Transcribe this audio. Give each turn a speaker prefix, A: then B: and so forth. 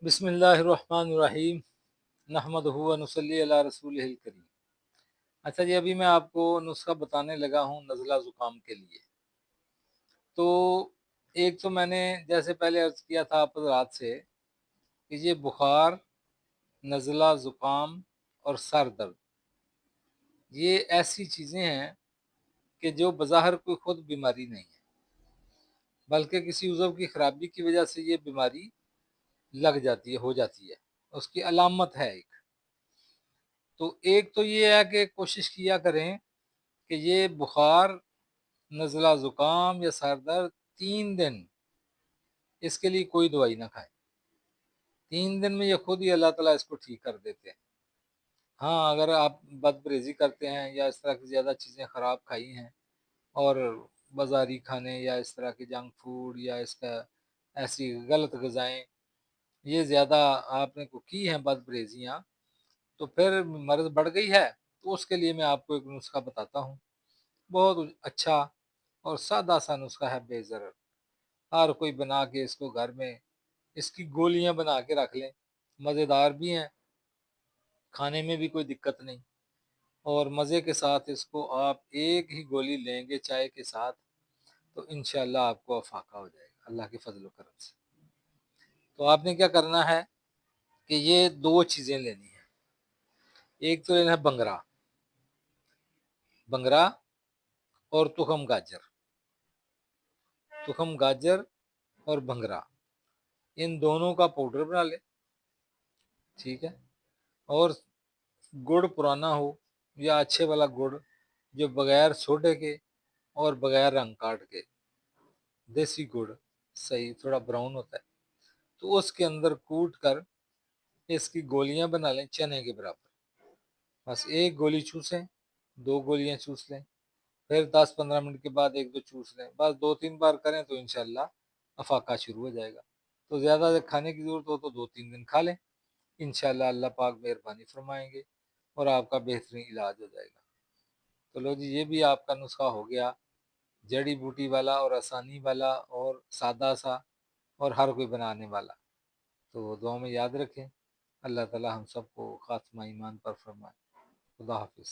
A: بسم اللہ الرحمن الرحیم، نحمدہ و نصلی علی رسولہ الکریم۔ اچھا جی، ابھی میں آپ کو نسخہ بتانے لگا ہوں نزلہ زکام کے لیے۔ تو ایک تو میں نے جیسے پہلے عرض کیا تھا آپ حضرات سے کہ یہ بخار، نزلہ زکام اور سر درد یہ ایسی چیزیں ہیں کہ جو بظاہر کوئی خود بیماری نہیں ہے، بلکہ کسی عضو کی خرابی کی وجہ سے یہ بیماری لگ جاتی ہے، ہو جاتی ہے، اس کی علامت ہے ایک۔ تو ایک تو یہ ہے کہ کوشش کیا کریں کہ یہ بخار، نزلہ زکام یا سر درد 3 دن اس کے لیے کوئی دوائی نہ کھائیں۔ 3 دن میں یہ خود ہی اللہ تعالیٰ اس کو ٹھیک کر دیتے ہیں۔ ہاں، اگر آپ بد پرہیزی کرتے ہیں یا اس طرح کی زیادہ چیزیں خراب کھائی ہیں اور بازاری کھانے یا اس طرح کے جنک فوڈ یا اس کا ایسی غلط غذائیں یہ زیادہ آپ نے کو کی ہیں بد پرہیزیاں، تو پھر مرض بڑھ گئی ہے، تو اس کے لیے میں آپ کو ایک نسخہ بتاتا ہوں، بہت اچھا اور سادہ سا نسخہ ہے، بے ضرر۔ ہر کوئی بنا کے اس کو گھر میں اس کی گولیاں بنا کے رکھ لیں، مزیدار بھی ہیں، کھانے میں بھی کوئی دقت نہیں، اور مزے کے ساتھ اس کو آپ ایک ہی گولی لیں گے چائے کے ساتھ تو انشاءاللہ آپ کو افاقہ ہو جائے گا اللہ کے فضل و کرم سے۔ تو آپ نے کیا کرنا ہے کہ یہ 2 چیزیں لینی ہیں۔ ایک تو لینا ہے بنگرا، بنگرا اور تخم گاجر، تخم گاجر اور بنگرا، ان دونوں کا پاؤڈر بنا لیں، ٹھیک ہے۔ اور گڑ پرانا ہو یا اچھے والا گڑ جو بغیر سوڈے کے اور بغیر رنگ کاٹ کے، دیسی گڑ صحیح تھوڑا براؤن ہوتا ہے، تو اس کے اندر کوٹ کر اس کی گولیاں بنا لیں چنے کے برابر۔ بس ایک گولی چوسیں، 2 گولیاں چوس لیں، پھر 10-15 منٹ کے بعد 1-2 چوس لیں، بس 2-3 بار کریں تو انشاءاللہ افاقہ شروع ہو جائے گا۔ تو زیادہ کھانے کی ضرورت ہو تو 2-3 دن کھا لیں، انشاءاللہ اللہ پاک مہربانی فرمائیں گے اور آپ کا بہترین علاج ہو جائے گا۔ تو لو جی، یہ بھی آپ کا نسخہ ہو گیا، جڑی بوٹی والا اور آسانی والا اور سادہ سا اور ہر کوئی بنانے والا۔ تو دعاؤں میں یاد رکھیں، اللہ تعالی ہم سب کو خاتمہ ایمان پر فرمائے۔ خدا حافظ۔